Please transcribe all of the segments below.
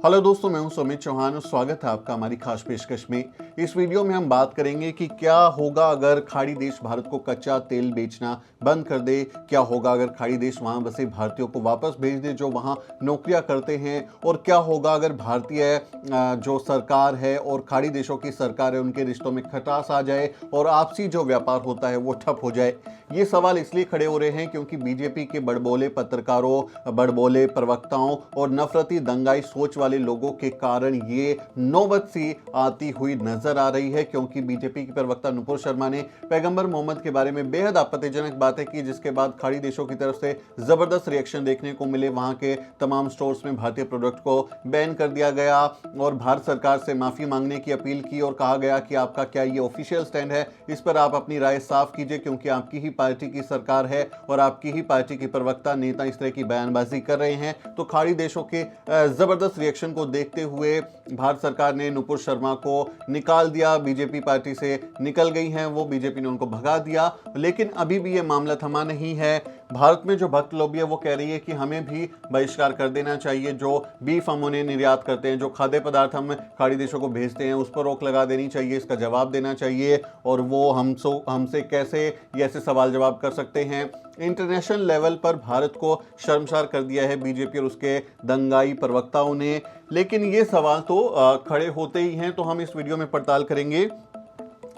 Hello दोस्तों, मैं हूं सुमित चौहान और स्वागत है आपका हमारी खास पेशकश में। इस वीडियो में हम बात करेंगे कि क्या होगा अगर खाड़ी देश भारत को कच्चा तेल बेचना बंद कर दे। क्या होगा अगर खाड़ी देश वहां बसे भारतीयों को वापस भेज दे जो वहां नौकरियां करते हैं। और क्या होगा अगर भारतीय जो सरकार है और खाड़ी देशों की सरकार है उनके रिश्तों में खटास आ जाए और आपसी जो व्यापार होता है वो ठप हो जाए। ये सवाल इसलिए खड़े हो रहे हैं क्योंकि बीजेपी के बड़बोले पत्रकारों, बड़बोले प्रवक्ताओं और नफरती दंगाई सोच वाले लोगों के कारण ये नौबत सी आती हुई नजर आ रही है। क्योंकि बीजेपी की प्रवक्ता नुपुर शर्मा ने पैगंबर मोहम्मद के बारे में बेहद आपत्तिजनक बातें की, जिसके बाद खाड़ी देशों की तरफ से जबरदस्त रिएक्शन देखने को मिले। वहां के तमाम स्टोर्स में भारतीय प्रोडक्ट को बैन कर दिया गया और भारत सरकार से माफी मांगने की अपील की और कहा गया कि आपका क्या ये ऑफिशियल स्टैंड है, इस पर आप अपनी राय साफ कीजिए क्योंकि आपकी ही पार्टी की सरकार है और आपकी ही पार्टी के प्रवक्ता नेता इस तरह की बयानबाजी कर रहे हैं। तो खाड़ी देशों के जबरदस्त रिएक्शन को देखते हुए भारत सरकार ने नुपुर शर्मा को निकाल दिया। बीजेपी पार्टी से निकल गई हैं वो, बीजेपी ने उनको भगा दिया। लेकिन अभी भी ये मामला थमा नहीं है। भारत में जो भक्त लॉबी है वो कह रही है कि हमें भी बहिष्कार कर देना चाहिए। जो बीफ हम उन्हें निर्यात करते हैं, जो खाद्य पदार्थ हम खाड़ी देशों को भेजते हैं, उस पर रोक लगा देनी चाहिए, इसका जवाब देना चाहिए। और वो हमसे कैसे ये ऐसे सवाल जवाब कर सकते हैं। इंटरनेशनल लेवल पर भारत को शर्मसार कर दिया है बीजेपी और उसके दंगाई प्रवक्ताओं ने। लेकिन ये सवाल तो खड़े होते ही हैं। तो हम इस वीडियो में पड़ताल करेंगे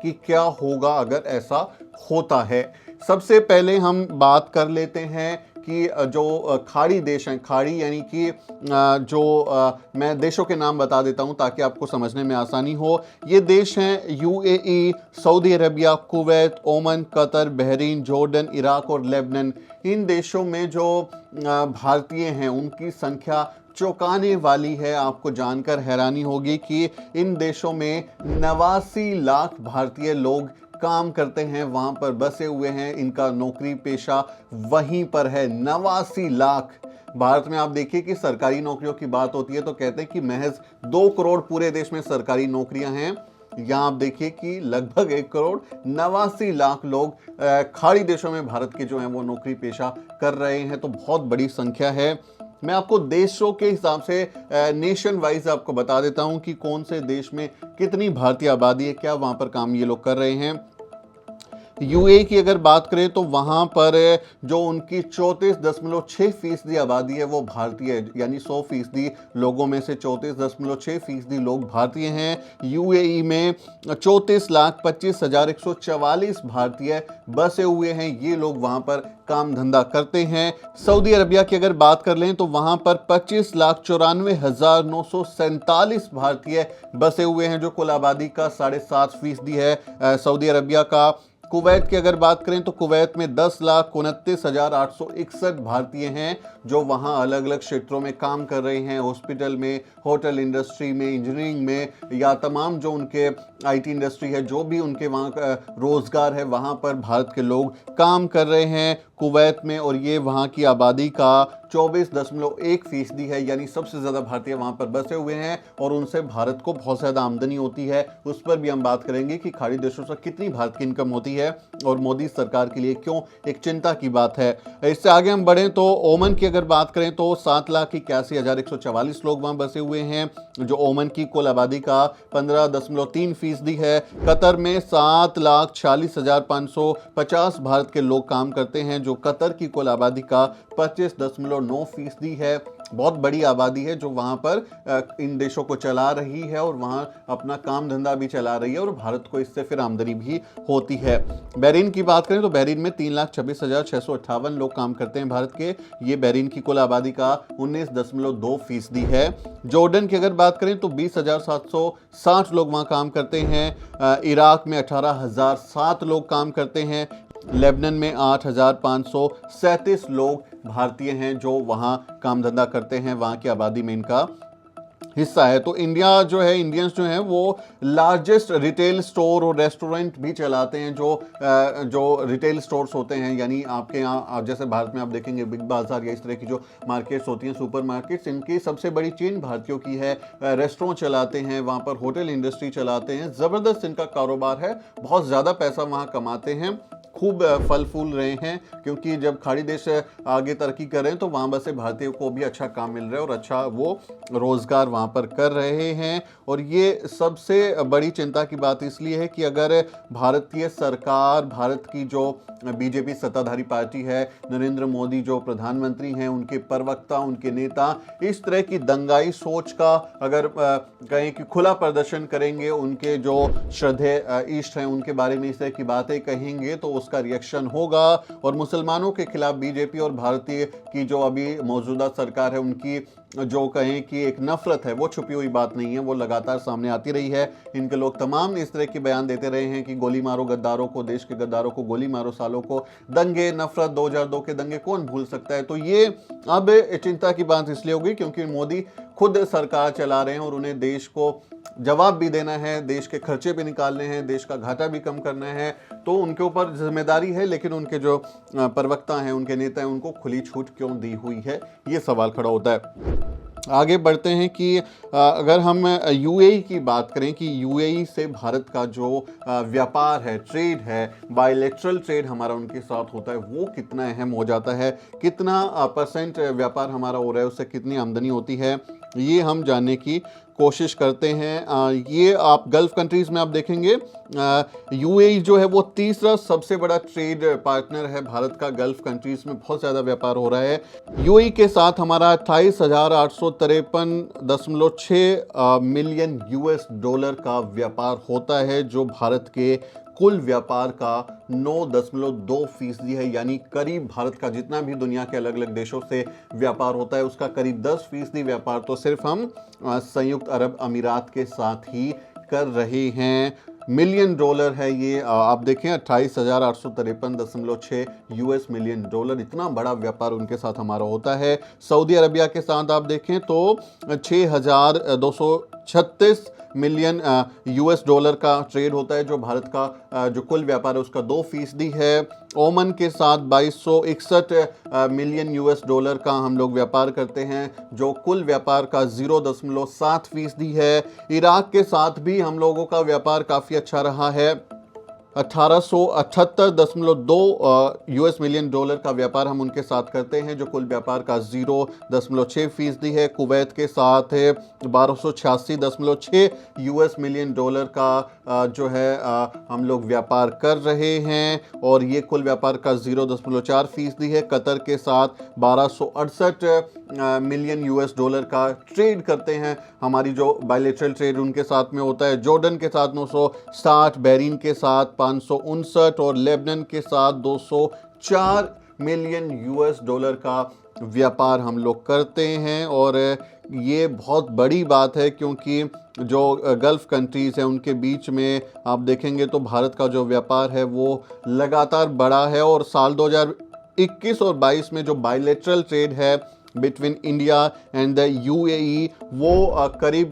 कि क्या होगा अगर ऐसा होता है। सबसे पहले हम बात कर लेते हैं कि जो खाड़ी देश हैं, खाड़ी यानी कि मैं देशों के नाम बता देता हूं ताकि आपको समझने में आसानी हो। ये देश हैं UAE, Saudi Arabia, Kuwait, Oman, Qatar, Bahrain, Jordan, Iraq और लेबनान। इन देशों में जो भारतीय हैं उनकी संख्या चौंकाने वाली है। आपको जानकर हैरानी होगी कि इन देशों में 89 लाख भारतीय लोग काम करते हैं, वहां पर बसे हुए हैं, इनका नौकरी पेशा वहीं पर है। 89 लाख। भारत में आप देखिए कि सरकारी नौकरियों की बात होती है तो कहते हैं कि महज 2 करोड़ पूरे देश में सरकारी नौकरियां हैं। यहां आप देखिए कि लगभग 1 करोड़ 89 लाख लोग खाड़ी देशों में भारत के जो हैं वो नौकरी पेशा कर रहे हैं। तो बहुत बड़ी संख्या है। मैं आपको देशों के हिसाब से नेशन वाइज आपको बता देता हूं कि कौन से देश में कितनी भारतीय आबादी है, क्या वहां पर काम ये लोग कर रहे हैं। यूएई की अगर बात करें तो वहां पर जो उनकी 34.6% आबादी है वो भारतीय है, यानी 100% लोगों में से 34.6% लोग भारतीय हैं। यूएई में 34,25,144 भारतीय बसे हुए हैं। ये लोग वहां पर काम धंधा करते हैं। सऊदी अरबिया की अगर बात कर लें तो वहां पर 25,94,947 भारतीय बसे हुए हैं, जो कुल आबादी का 7.5% है सऊदी अरबिया का। कुवैत की अगर बात करें तो कुवैत में 10,29,861 भारतीय हैं जो वहां अलग अलग क्षेत्रों में काम कर रहे हैं, हॉस्पिटल में, होटल इंडस्ट्री में, इंजीनियरिंग में, या तमाम जो उनके आईटी इंडस्ट्री है, जो भी उनके वहां रोजगार है, वहां पर भारत के लोग काम कर रहे हैं कुवैत में। और ये वहां की आबादी का 24.1% है, यानी सबसे ज्यादा भारतीय वहां पर बसे हुए हैं और उनसे भारत को बहुत ज्यादा आमदनी होती है। उस पर भी हम बात करेंगे कि खाड़ी देशों से कितनी भारत की इनकम होती है और मोदी सरकार के लिए क्यों एक चिंता की बात है। इससे आगे हम बढ़ें तो ओमान की अगर बात करें तो 7,81,144 लोग वहां बसे हुए हैं, जो ओमान की कुल आबादी का 15.3% है। कतर में 7,46,550 भारत के लोग काम करते हैं, जो कतर की कुल आबादी का 25.9% है। बहुत बड़ी आबादी है जो वहां पर इन देशों को चला रही है और वहां अपना काम धंधा भी चला रही है और भारत को इससे फिर आमदनी भी होती है। बहरीन की बात करें तो बहरीन में 3,26,658 लोग काम करते हैं भारत के। ये बहरीन की कुल आबादी का 19.2% है। जॉर्डन की अगर बात करें तो 20,760 लोग वहां काम करते हैं। इराक में 18,007 लोग काम करते हैं। लेबनान में 8,537 लोग भारतीय हैं जो वहां काम धंधा करते हैं, वहां की आबादी में इनका हिस्सा है। तो इंडिया जो है, इंडियंस जो हैं वो लार्जेस्ट रिटेल स्टोर और रेस्टोरेंट भी चलाते हैं, जो रिटेल स्टोर्स होते हैं, यानी आपके यहाँ जैसे भारत में आप देखेंगे बिग बाजार या इस तरह की जो मार्केट्स होती हैं, सुपर मार्केट्स, इनकी सबसे बड़ी चेन भारतीयों की है। रेस्टोरेंट चलाते हैं, वहाँ पर होटल इंडस्ट्री चलाते हैं, ज़बरदस्त इनका कारोबार है, बहुत ज़्यादा पैसा वहाँ कमाते हैं। खूब फल फूल रहे हैं, क्योंकि जब खाड़ी देश आगे तरक्की कर रहे हैं तो वहाँ बसे भारतीयों को भी अच्छा काम मिल रहा है और अच्छा वो रोजगार वहाँ पर कर रहे हैं। और ये सबसे बड़ी चिंता की बात इसलिए है कि अगर भारतीय सरकार, भारत की जो बीजेपी सत्ताधारी पार्टी है, नरेंद्र मोदी जो प्रधानमंत्री हैं, उनके प्रवक्ता, उनके नेता इस तरह की दंगाई सोच का अगर कहें कि खुला प्रदर्शन करेंगे, उनके जो श्रद्धेय इष्ट हैं उनके बारे में इस तरह की बातें कहेंगे, तो उसका रिएक्शन होगा। और मुसलमानों के खिलाफ बीजेपी और भारतीय की जो अभी मौजूदा सरकार है उनकी जो कहें कि एक नफरत है, वो छुपी हुई बात नहीं है, वो लगातार सामने आती रही है। इनके लोग तमाम इस तरह के बयान देते रहे हैं कि गोली मारो गद्दारों को, देश के गद्दारों को गोली मारो, सालों को दंगे, नफरत, 2002 के दंगे कौन भूल सकता है। तो ये अब चिंता की बात इसलिए होगी क्योंकि मोदी खुद सरकार चला रहे हैं और उन्हें देश को जवाब भी देना है, देश के खर्चे भी निकालने हैं, देश का घाटा भी कम करना है, तो उनके ऊपर जिम्मेदारी है। लेकिन उनके जो प्रवक्ता हैं, उनके नेता हैं, उनको खुली छूट क्यों दी हुई है, ये सवाल खड़ा होता है। आगे बढ़ते हैं कि अगर हम यूएई की बात करें कि यूएई से भारत का जो व्यापार है, ट्रेड है, बायलैटरल ट्रेड हमारा उनके साथ होता है, वो कितना अहम हो जाता है, कितना परसेंट व्यापार हमारा हो रहा है, उससे कितनी आमदनी होती है, ये हम जानने की कोशिश करते हैं। ये आप गल्फ कंट्रीज़ में आप देखेंगे यूएई जो है वो तीसरा सबसे बड़ा ट्रेड पार्टनर है भारत का। गल्फ कंट्रीज़ में बहुत ज़्यादा व्यापार हो रहा है। यूएई के साथ हमारा 28,853.6 मिलियन यूएस डॉलर का व्यापार होता है, जो भारत के कुल व्यापार का 9.2% है। यानी करीब भारत का जितना भी दुनिया के अलग अलग देशों से व्यापार होता है उसका करीब 10% व्यापार तो सिर्फ हम संयुक्त अरब अमीरात के साथ ही कर रहे हैं। मिलियन डॉलर है ये, आप देखें 28,853.6 यूएस मिलियन डॉलर, इतना बड़ा व्यापार उनके साथ हमारा होता है। सऊदी अरबिया के साथ आप देखें तो 6,236 मिलियन यूएस डॉलर का ट्रेड होता है, जो भारत का जो कुल व्यापार है उसका 2% है। ओमन के साथ 2261 मिलियन यूएस डॉलर का हम लोग व्यापार करते हैं, जो कुल व्यापार का 0.7% है। इराक के साथ भी हम लोगों का व्यापार काफ़ी अच्छा रहा है। 1878.2 यूएस मिलियन डॉलर का व्यापार हम उनके साथ करते हैं, जो कुल व्यापार का 0.6% है। कुवैत के साथ है 1286.6 यूएस मिलियन डॉलर का जो है हम लोग व्यापार कर रहे हैं और ये कुल व्यापार का 0.4% है। कतर के साथ 1268 मिलियन यूएस डॉलर का ट्रेड करते हैं, हमारी जो बायलैटरल ट्रेड उनके साथ में होता है। जॉर्डन के साथ 960, बहरीन के साथ 559 और लेबनान के साथ 204 मिलियन यूएस डॉलर का व्यापार हम लोग करते हैं। और ये बहुत बड़ी बात है क्योंकि जो गल्फ कंट्रीज़ हैं उनके बीच में आप देखेंगे तो भारत का जो व्यापार है वो लगातार बढ़ा है। और साल 2021 और 22 में जो बायलैटरल ट्रेड है between India and the UAE वो करीब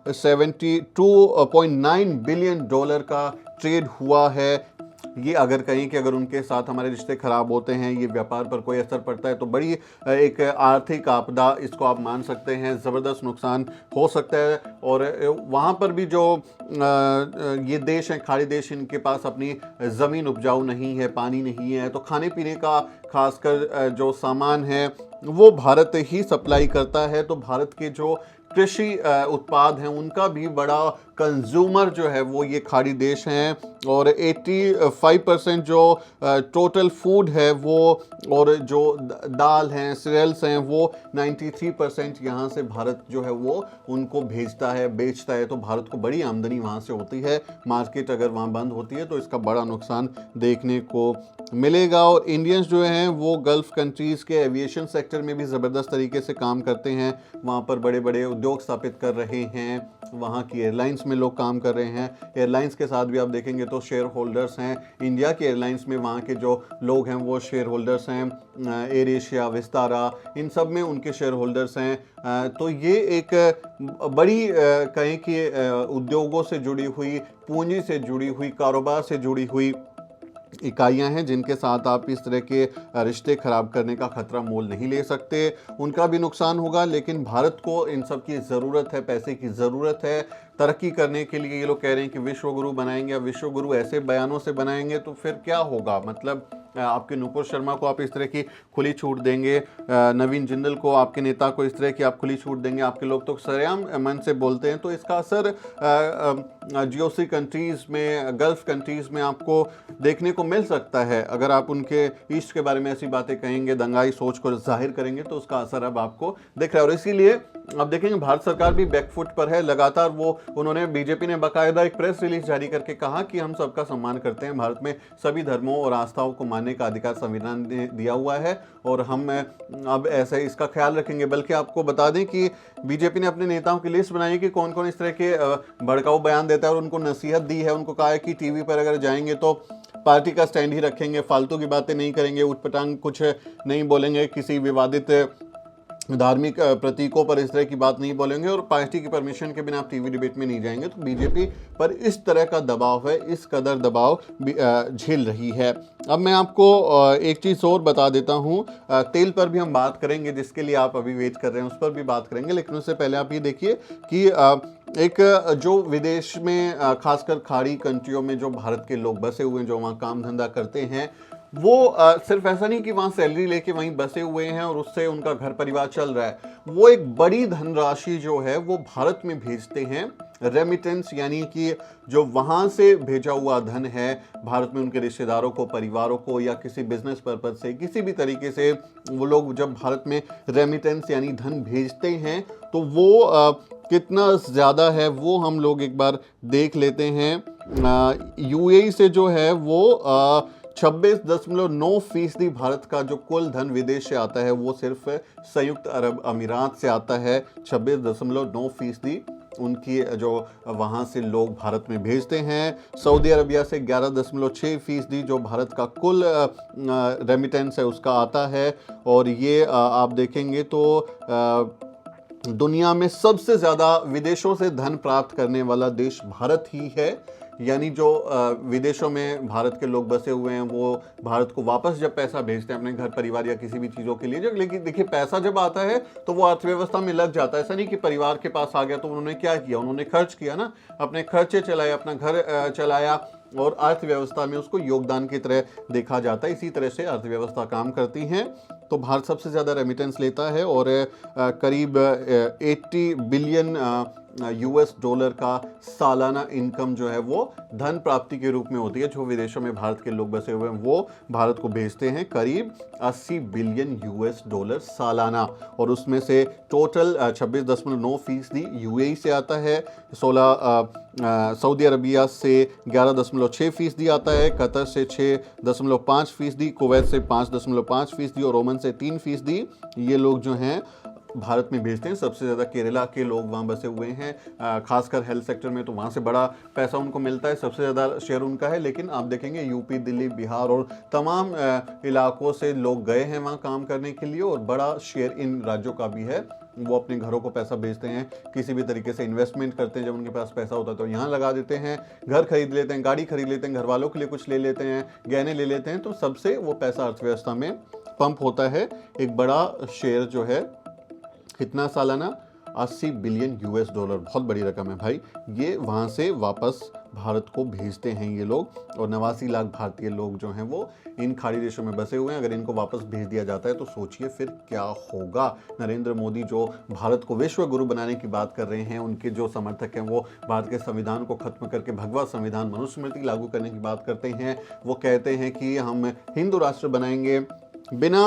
72.9 बिलियन डॉलर का ट्रेड हुआ है। ये अगर कहीं कि अगर उनके साथ हमारे रिश्ते खराब होते हैं, ये व्यापार पर कोई असर पड़ता है तो बड़ी एक आर्थिक आपदा इसको आप मान सकते हैं, ज़बरदस्त नुकसान हो सकता है। और वहाँ पर भी जो ये देश हैं, खाड़ी देश, इनके पास अपनी ज़मीन उपजाऊ नहीं है, पानी नहीं है, तो खाने पीने का खासकर जो सामान है वो भारत ही सप्लाई करता है। तो भारत के जो कृषि उत्पाद हैं उनका भी बड़ा कंज्यूमर जो है वो ये खाड़ी देश हैं। और 85% जो टोटल फूड है वो और जो दाल हैं, सीरियल्स हैं, वो 93% यहाँ से भारत जो है वो उनको भेजता है, बेचता है। तो भारत को बड़ी आमदनी वहाँ से होती है। मार्केट अगर वहाँ बंद होती है तो इसका बड़ा नुकसान देखने को मिलेगा। और इंडियंस जो हैं वो गल्फ कंट्रीज़ के एविएशन सेक्टर में भी ज़बरदस्त तरीके से काम करते हैं, वहाँ पर बड़े बड़े उद्योग स्थापित कर रहे हैं, वहाँ की एयरलाइंस में लोग काम कर रहे हैं। एयरलाइंस के साथ भी आप देखेंगे तो शेयर होल्डर्स हैं, इंडिया के एयरलाइंस में वहाँ के जो लोग हैं वो शेयर होल्डर्स हैं। एयर एशिया, विस्तारा, इन सब में उनके शेयर होल्डर्स हैं। तो ये एक बड़ी कहें कि उद्योगों से जुड़ी हुई, पूंजी से जुड़ी हुई, कारोबार से जुड़ी हुई इकाइयां हैं जिनके साथ आप इस तरह के रिश्ते खराब करने का खतरा मोल नहीं ले सकते। उनका भी नुकसान होगा, लेकिन भारत को इन सब की ज़रूरत है, पैसे की ज़रूरत है, तरक्की करने के लिए ये लोग कह रहे हैं कि विश्व गुरु बनाएंगे, या विश्व गुरु ऐसे बयानों से बनाएंगे तो फिर क्या होगा? मतलब आपके नुपुर शर्मा को आप इस तरह की खुली छूट देंगे, नवीन जिंदल को, आपके नेता को इस तरह की आप खुली छूट देंगे, आपके लोग तो सरेआम मन से बोलते हैं, तो इसका असर जीओसी कंट्रीज़ में, गल्फ कंट्रीज़ में आपको देखने को मिल सकता है। अगर आप उनके ईस्ट के बारे में ऐसी बातें कहेंगे, दंगाई सोच को जाहिर करेंगे, तो उसका असर अब आपको दिख रहा है। और इसीलिए अब देखेंगे भारत सरकार भी बैकफुट पर है लगातार। उन्होंने, बीजेपी ने बाकायदा एक प्रेस रिलीज जारी करके कहा कि हम सबका सम्मान करते हैं, भारत में सभी धर्मों और आस्थाओं को मानने का अधिकार संविधान ने दिया हुआ है और हम अब ऐसे इसका ख्याल रखेंगे। बल्कि आपको बता दें कि बीजेपी ने अपने नेताओं की लिस्ट बनाई कि कौन कौन इस तरह के भड़काऊ बयान देता है और उनको नसीहत दी है। उनको कहा है कि टीवी पर अगर जाएंगे तो पार्टी का स्टैंड ही रखेंगे, फालतू की बातें नहीं करेंगे, उटपटांग कुछ नहीं बोलेंगे, किसी विवादित धार्मिक प्रतीकों पर इस तरह की बात नहीं बोलेंगे और पार्टी की परमिशन के बिना आप टीवी डिबेट में नहीं जाएंगे। तो बीजेपी पर इस तरह का दबाव है, इस कदर दबाव झेल रही है। अब मैं आपको एक चीज़ और बता देता हूँ, तेल पर भी हम बात करेंगे, जिसके लिए आप अभी वेट कर रहे हैं उस पर भी बात करेंगे, लेकिन उससे पहले आप ये देखिए कि एक जो विदेश में खासकर खाड़ी कंट्रियों में जो भारत के लोग बसे हुए हैं, जो वहाँ काम धंधा करते हैं, वो सिर्फ ऐसा नहीं कि वहाँ सैलरी लेके वहीं बसे हुए हैं और उससे उनका घर परिवार चल रहा है, वो एक बड़ी धनराशि जो है वो भारत में भेजते हैं। रेमिटेंस यानी कि जो वहाँ से भेजा हुआ धन है भारत में उनके रिश्तेदारों को, परिवारों को, या किसी बिजनेस पर्पज से, किसी भी तरीके से वो लोग जब भारत में रेमिटेंस यानी धन भेजते हैं तो वो कितना ज़्यादा है वो हम लोग एक बार देख लेते हैं। यूएई से जो है वो 26.9% भारत का जो कुल धन विदेश से आता है वो सिर्फ संयुक्त अरब अमीरात से आता है। 26.9% उनकी जो वहाँ से लोग भारत में भेजते हैं। सऊदी अरबिया से 11.6% जो भारत का कुल रेमिटेंस है उसका आता है। और ये आप देखेंगे तो दुनिया में सबसे ज़्यादा विदेशों से धन प्राप्त करने वाला देश भारत ही है। यानी जो विदेशों में भारत के लोग बसे हुए हैं वो भारत को वापस जब पैसा भेजते हैं अपने घर परिवार या किसी भी चीज़ों के लिए, जब लेकिन देखिए पैसा जब आता है तो वो अर्थव्यवस्था में लग जाता है। ऐसा नहीं कि परिवार के पास आ गया तो उन्होंने क्या किया, उन्होंने खर्च किया ना, अपने खर्चे चलाए, अपना घर चलाया और अर्थव्यवस्था में उसको योगदान की तरह देखा जाता है। इसी तरह से अर्थव्यवस्था काम करती हैं। तो भारत सबसे ज़्यादा रेमिटेंस लेता है और करीब 80 बिलियन यूएस डॉलर का सालाना इनकम जो है वो धन प्राप्ति के रूप में होती है। जो विदेशों में भारत के लोग बसे हुए हैं वो भारत को भेजते हैं करीब 80 बिलियन यूएस डॉलर सालाना। और उसमें से टोटल 26.9% यूएई से आता है, 16 सऊदी अरबिया से 11.6% आता है, कतर से 6.5%, कुवैत से 5.5% और ओमान से 3%। ये लोग जो हैं भारत में भेजते हैं। सबसे ज़्यादा केरला के लोग वहाँ बसे हुए हैं, खासकर हेल्थ सेक्टर में, तो वहाँ से बड़ा पैसा उनको मिलता है, सबसे ज़्यादा शेयर उनका है। लेकिन आप देखेंगे यूपी, दिल्ली, बिहार और तमाम इलाकों से लोग गए हैं वहाँ काम करने के लिए और बड़ा शेयर इन राज्यों का भी है। वो अपने घरों को पैसा भेजते हैं, किसी भी तरीके से इन्वेस्टमेंट करते हैं, जब उनके पास पैसा होता है तो यहाँ लगा देते हैं, घर खरीद लेते हैं, गाड़ी खरीद लेते हैं, घर वालों के लिए कुछ ले लेते हैं, गहने ले लेते हैं, तो सबसे वो पैसा अर्थव्यवस्था में पंप होता है। एक बड़ा शेयर जो है कितना सालाना, 80 बिलियन यूएस डॉलर, बहुत बड़ी रकम है भाई। ये वहाँ से वापस भारत को भेजते हैं ये लोग। और 89 लाख भारतीय लोग जो हैं वो इन खाड़ी देशों में बसे हुए हैं। अगर इनको वापस भेज दिया जाता है तो सोचिए फिर क्या होगा। नरेंद्र मोदी जो भारत को विश्व गुरु बनाने की बात कर रहे हैं, उनके जो समर्थक हैं वो भारत के संविधान को खत्म करके भगवा संविधान, मनुस्मृति लागू करने की बात करते हैं। वो कहते हैं कि हम हिंदू राष्ट्र बनाएंगे, बिना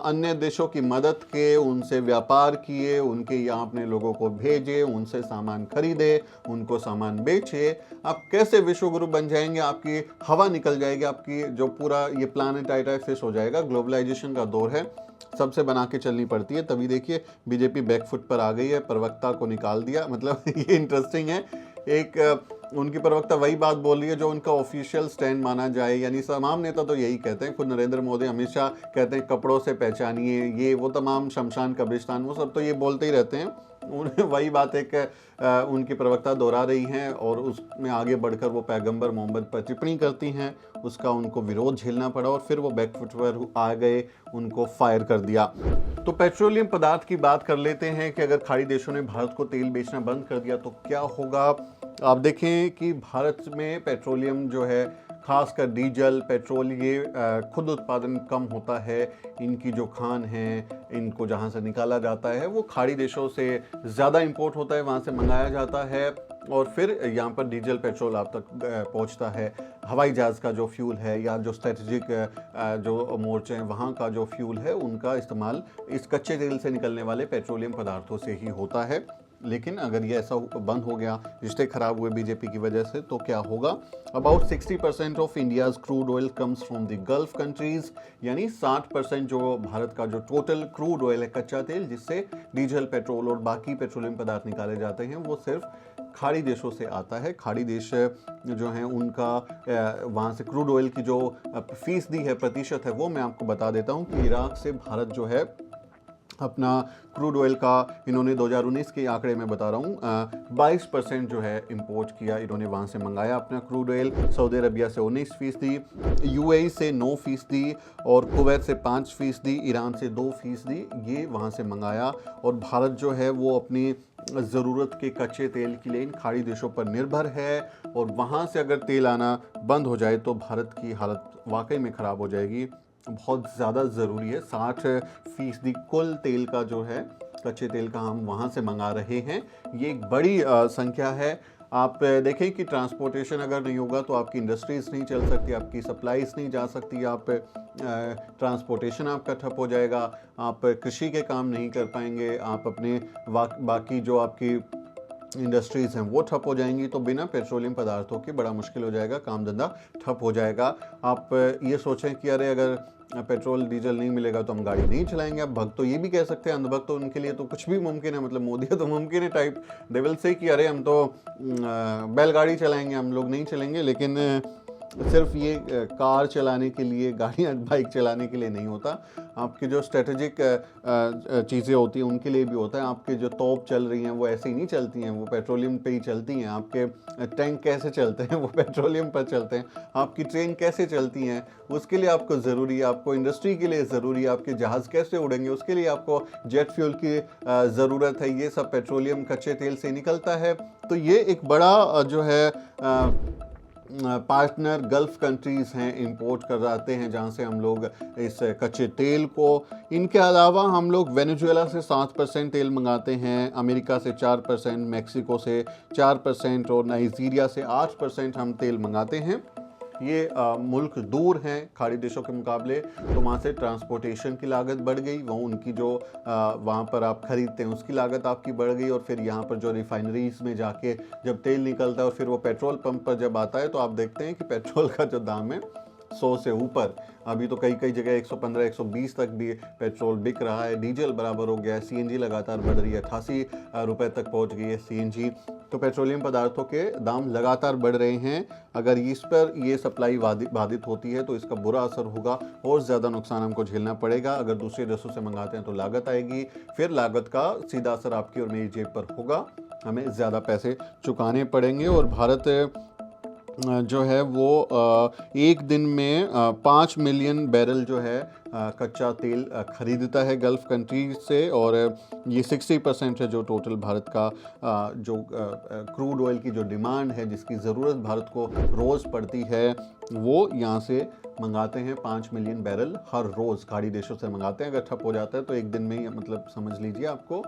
अन्य देशों की मदद के, उनसे व्यापार किए, उनके यहाँ अपने लोगों को भेजे, उनसे सामान खरीदे, उनको सामान बेचे। आप कैसे विश्व गुरु बन जाएंगे? आपकी हवा निकल जाएगी, आपकी जो पूरा ये प्लानेट फिश हो जाएगा। ग्लोबलाइजेशन का दौर है, सबसे बना के चलनी पड़ती है। तभी देखिए बीजेपी बैकफुट पर आ गई है, प्रवक्ता को निकाल दिया। मतलब ये इंटरेस्टिंग है, एक उनकी प्रवक्ता वही बात बोल रही है जो उनका ऑफिशियल स्टैंड माना जाए। यानी तमाम नेता तो यही कहते हैं, खुद नरेंद्र मोदी हमेशा कहते हैं कपड़ों से पहचानिए, ये वो तमाम शमशान कब्रिस्तान वो सब तो ये बोलते ही रहते हैं। वही बात एक उनकी प्रवक्ता दोहरा रही हैं और उसमें आगे बढ़कर वो पैगंबर मोहम्मद पर टिप्पणी करती हैं, उसका उनको विरोध झेलना पड़ा और फिर वो बैकफुट पर आ गए, उनको फायर कर दिया। तो पेट्रोलियम पदार्थ की बात कर लेते हैं कि अगर खाड़ी देशों ने भारत को तेल बेचना बंद कर दिया तो क्या होगा। आप देखें कि भारत में पेट्रोलियम जो है, खासकर डीजल, पेट्रोल, ये खुद उत्पादन कम होता है। इनकी जो खान है, इनको जहाँ से निकाला जाता है वो खाड़ी देशों से ज़्यादा इंपोर्ट होता है, वहाँ से मंगाया जाता है और फिर यहाँ पर डीजल पेट्रोल आप तक पहुँचता है। हवाई जहाज़ का जो फ्यूल है या जो स्ट्रेटजिक जो मोर्चे हैं वहाँ का जो फ्यूल है, उनका इस्तेमाल इस कच्चे तेल से निकलने वाले पेट्रोलियम पदार्थों से ही होता है। लेकिन अगर ये ऐसा बंद हो गया, रिश्ते खराब हुए बीजेपी की वजह से, तो क्या होगा। About 60% of India's crude oil comes from the gulf countries, यानी 60% जो भारत का जो टोटल क्रूड ऑयल है, कच्चा तेल जिससे डीजल, पेट्रोल और बाकी पेट्रोलियम पदार्थ निकाले जाते हैं, वो सिर्फ खाड़ी देशों से आता है। खाड़ी देश जो हैं उनका वहाँ से क्रूड ऑयल की जो फीसदी है, प्रतिशत है, वो मैं आपको बता देता हूँ कि इराक से भारत जो है अपना क्रूड ऑयल का, इन्होंने 2019 के आंकड़े में बता रहा हूँ, 22% जो है इंपोर्ट किया, इन्होंने वहाँ से मंगाया अपना क्रूड ऑयल। सऊदी अरबिया से 19%, यूएई से 9% और कुवैत से 5%, ईरान से 2% ये वहाँ से मंगाया। और भारत जो है वो अपनी ज़रूरत के कच्चे तेल के लिए इन खाड़ी देशों पर निर्भर है और वहाँ से अगर तेल आना बंद हो जाए तो भारत की हालत वाकई में ख़राब हो जाएगी। बहुत ज़्यादा ज़रूरी है। 60% कुल तेल का जो है, कच्चे तेल का, हम वहाँ से मंगा रहे हैं। ये एक बड़ी संख्या है। आप देखें कि ट्रांसपोर्टेशन अगर नहीं होगा तो आपकी इंडस्ट्रीज़ नहीं चल सकती, आपकी सप्लाईज नहीं जा सकती, आप ट्रांसपोर्टेशन आपका ठप हो जाएगा, आप कृषि के काम नहीं कर पाएंगे, आप अपने बाकी जो आपकी इंडस्ट्रीज़ हैं वो ठप हो जाएंगी। तो बिना पेट्रोलियम पदार्थों के बड़ा मुश्किल हो जाएगा, काम धंधा ठप हो जाएगा। आप ये सोचें कि अरे अगर पेट्रोल डीजल नहीं मिलेगा तो हम गाड़ी नहीं चलाएंगे। अब भक्त तो ये भी कह सकते हैं, अंधभक्त तो उनके लिए तो कुछ भी मुमकिन है, मतलब मोदी तो मुमकिन है टाइप लेवल से कि अरे हम तो बैलगाड़ी चलाएंगे, हम लोग नहीं चलेंगे। लेकिन सिर्फ ये कार चलाने के लिए, गाड़ियाँ बाइक चलाने के लिए नहीं होता। आपकी जो स्ट्रेटेजिक चीज़ें होती हैं उनके लिए भी होता है। आपके जो तोप चल रही हैं वो ऐसे ही नहीं चलती हैं, वो पेट्रोलियम पे ही चलती हैं। आपके टैंक कैसे चलते हैं, वो पेट्रोलियम पर चलते हैं। आपकी ट्रेन कैसे चलती हैं, उसके लिए आपको ज़रूरी है, आपको इंडस्ट्री के लिए ज़रूरी है। आपके जहाज़ कैसे उड़ेंगे, उसके लिए आपको जेट फ्यूल की ज़रूरत है। ये सब पेट्रोलियम कच्चे तेल से निकलता है। तो ये एक बड़ा जो है पार्टनर गल्फ़ कंट्रीज़ हैं, इंपोर्ट कर जाते हैं जहाँ से हम लोग इस कच्चे तेल को। इनके अलावा हम लोग वेनेजुएला से 7% तेल मंगाते हैं, अमेरिका से 4%, मैक्सिको से 4% और नाइजीरिया से 8% हम तेल मंगाते हैं। ये मुल्क दूर हैं खाड़ी देशों के मुकाबले, तो वहाँ से ट्रांसपोर्टेशन की लागत बढ़ गई, वो उनकी जो वहाँ पर आप ख़रीदते हैं उसकी लागत आपकी बढ़ गई। और फिर यहाँ पर जो रिफाइनरीज़ में जाके जब तेल निकलता है और फिर वो पेट्रोल पंप पर जब आता है तो आप देखते हैं कि पेट्रोल का जो दाम है 100 से ऊपर, अभी तो कई कई जगह 115 120 तक भी पेट्रोल बिक रहा है। डीजल बराबर हो गया है, सीएनजी लगातार बढ़ रही है, 88 रुपए तक पहुंच गई है सीएनजी। तो पेट्रोलियम पदार्थों के दाम लगातार बढ़ रहे हैं। अगर इस पर ये सप्लाई बाधित होती है तो इसका बुरा असर होगा और ज़्यादा नुकसान हमको झेलना पड़ेगा। अगर दूसरे देशों से मंगाते हैं तो लागत आएगी, फिर लागत का सीधा असर आपकी और मेरी जेब पर होगा, हमें ज़्यादा पैसे चुकाने पड़ेंगे। और भारत जो है वो एक दिन में 5 मिलियन बैरल जो है कच्चा तेल खरीदता है गल्फ़ कंट्री से। और ये 60% है जो टोटल भारत का जो क्रूड ऑयल की जो डिमांड है, जिसकी ज़रूरत भारत को रोज़ पड़ती है, वो यहाँ से मंगाते हैं। 5 मिलियन बैरल हर रोज़ खाड़ी देशों से मंगाते हैं। अगर ठप हो जाता है तो एक दिन में ही, मतलब समझ लीजिए आपको,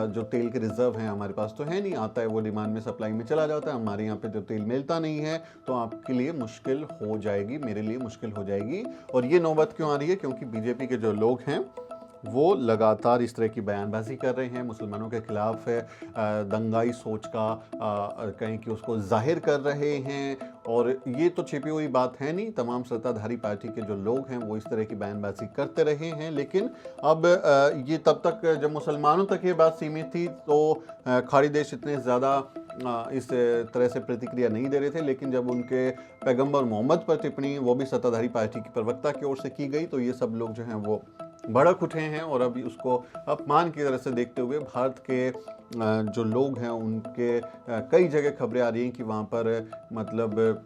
जो तेल के रिज़र्व हैं हमारे पास तो है नहीं, आता है वो डिमांड में, सप्लाई में चला जाता है। हमारे यहाँ पे जो तेल मिलता नहीं है तो आपके लिए मुश्किल हो जाएगी, मेरे लिए मुश्किल हो जाएगी। और ये नौबत क्यों आ रही है? क्योंकि बीजेपी के जो लोग हैं वो लगातार इस तरह की बयानबाजी कर रहे हैं, मुसलमानों के खिलाफ दंगाई सोच का कहीं कि उसको जाहिर कर रहे हैं। और ये तो छिपी हुई बात है नहीं, तमाम सत्ताधारी पार्टी के जो लोग हैं वो इस तरह की बयानबाजी करते रहे हैं। लेकिन अब ये तब तक जब मुसलमानों तक ये बात सीमित थी तो खाड़ी देश इतने ज़्यादा इस तरह से प्रतिक्रिया नहीं दे रहे थे। लेकिन जब उनके पैगंबर मोहम्मद पर टिप्पणी, वो भी सत्ताधारी पार्टी की प्रवक्ता की ओर से की गई, तो ये सब लोग जो हैं वो भड़क उठे हैं और अभी उसको अपमान की तरह से देखते हुए भारत के जो लोग हैं उनके कई जगह खबरें आ रही हैं कि वहाँ पर मतलब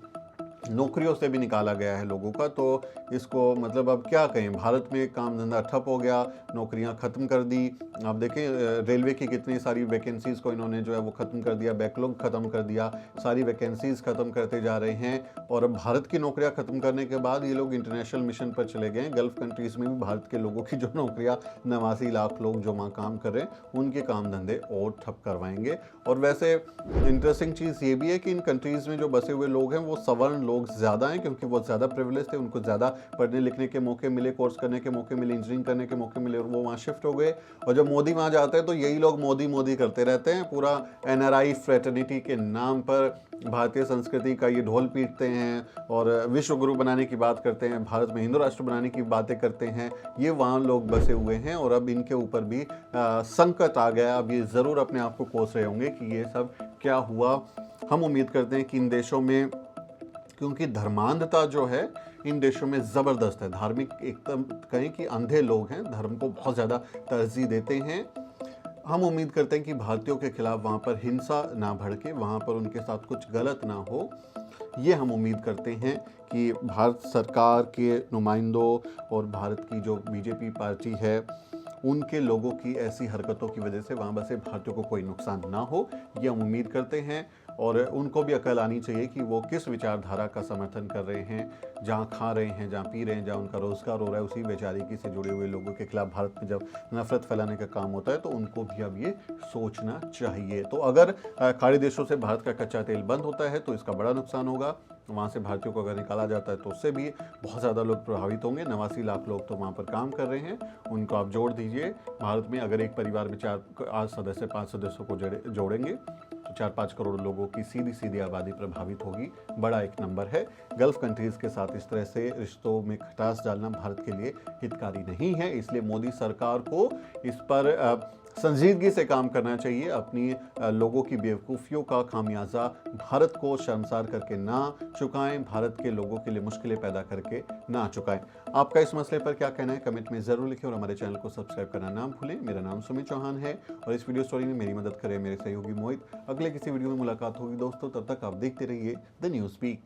नौकरियों से भी निकाला गया है लोगों का। तो इसको मतलब अब क्या कहें, भारत में काम धंधा ठप हो गया, नौकरियां ख़त्म कर दी। आप देखें रेलवे की कितनी सारी वैकेंसीज़ को इन्होंने जो है वो ख़त्म कर दिया, बैकलॉग ख़त्म कर दिया, सारी वैकेंसीज़ ख़त्म करते जा रहे हैं। और अब भारत की नौकरियां ख़त्म करने के बाद ये लोग इंटरनेशनल मिशन पर चले गए हैं। गल्फ़ कंट्रीज़ में भी भारत के लोगों की जो नौकरियां 89 लाख लोग जो वहाँ काम कर रहे हैं उनके काम धंधे और ठप करवाएंगे। और वैसे इंटरेस्टिंग चीज़ ये भी है कि इन कंट्रीज़ में जो बसे हुए लोग हैं वो सवर्ण लोग ज़्यादा हैं, क्योंकि वो ज़्यादा प्रिविलेज थे, उनको ज़्यादा पढ़ने लिखने के मौके मिले, कोर्स करने के मौके मिले, इंजीनियरिंग करने के मौके मिले और वो वहाँ शिफ्ट हो गए। और जब मोदी वहाँ जाते हैं तो यही लोग मोदी मोदी करते रहते हैं, पूरा एनआरआई फ्रेटर्निटी के नाम पर भारतीय संस्कृति का ये ढोल पीटते हैं और विश्व गुरु बनाने की बात करते हैं, भारत में हिंदू राष्ट्र बनाने की बातें करते हैं। ये वहाँ लोग बसे हुए हैं और अब इनके ऊपर भी संकट आ गया। अब ये ज़रूर अपने आप को कोस रहे होंगे कि ये सब क्या हुआ। हम उम्मीद करते हैं कि इन देशों में, क्योंकि धर्मांधता जो है इन देशों में ज़बरदस्त है, धार्मिक एकदम कहें कि अंधे लोग हैं, धर्म को बहुत ज़्यादा तरजीह देते हैं। हम उम्मीद करते हैं कि भारतीयों के खिलाफ वहाँ पर हिंसा ना भड़के, वहाँ पर उनके साथ कुछ गलत ना हो। ये हम उम्मीद करते हैं कि भारत सरकार के नुमाइंदों और भारत की जो बीजेपी पार्टी है उनके लोगों की ऐसी हरकतों की वजह से वहाँ बसे भारतीयों को कोई नुकसान ना हो, ये हम उम्मीद करते हैं। और उनको भी अकल आनी चाहिए कि वो किस विचारधारा का समर्थन कर रहे हैं, जहाँ खा रहे हैं, जहाँ पी रहे हैं, जहाँ उनका रोज़गार हो रहा है, उसी वैचारिकी से जुड़े हुए लोगों के खिलाफ भारत में जब नफरत फैलाने का काम होता है तो उनको भी अब ये सोचना चाहिए। तो अगर खाड़ी देशों से भारत का कच्चा तेल बंद होता है तो इसका बड़ा नुकसान होगा। वहाँ से भारतीयों को अगर निकाला जाता है तो उससे भी बहुत ज़्यादा लोग प्रभावित होंगे। 89 लाख लोग तो वहाँ पर काम कर रहे हैं, उनको आप जोड़ दीजिए। भारत में अगर एक परिवार में 5 सदस्यों को जोड़ेंगे तो 4-5 करोड़ लोगों की सीधी सीधी आबादी प्रभावित होगी। बड़ा एक नंबर है। गल्फ़ कंट्रीज़ के साथ इस तरह से रिश्तों में खटास डालना भारत के लिए हितकारी नहीं है, इसलिए मोदी सरकार को इस पर संजीदगी से काम करना चाहिए। अपनी लोगों की बेवकूफ़ियों का खामियाजा भारत को शर्मसार करके ना चुकाएं, भारत के लोगों के लिए मुश्किलें पैदा करके ना चुकाएं। आपका इस मसले पर क्या कहना है कमेंट में ज़रूर लिखें और हमारे चैनल को सब्सक्राइब करना ना भूलें। मेरा नाम सुमित चौहान है और इस वीडियो स्टोरी में मेरी मदद करें मेरे सहयोगी मोहित। अगले किसी वीडियो में मुलाकात होगी दोस्तों, तब तक आप देखते रहिए द न्यूज़ स्पीक।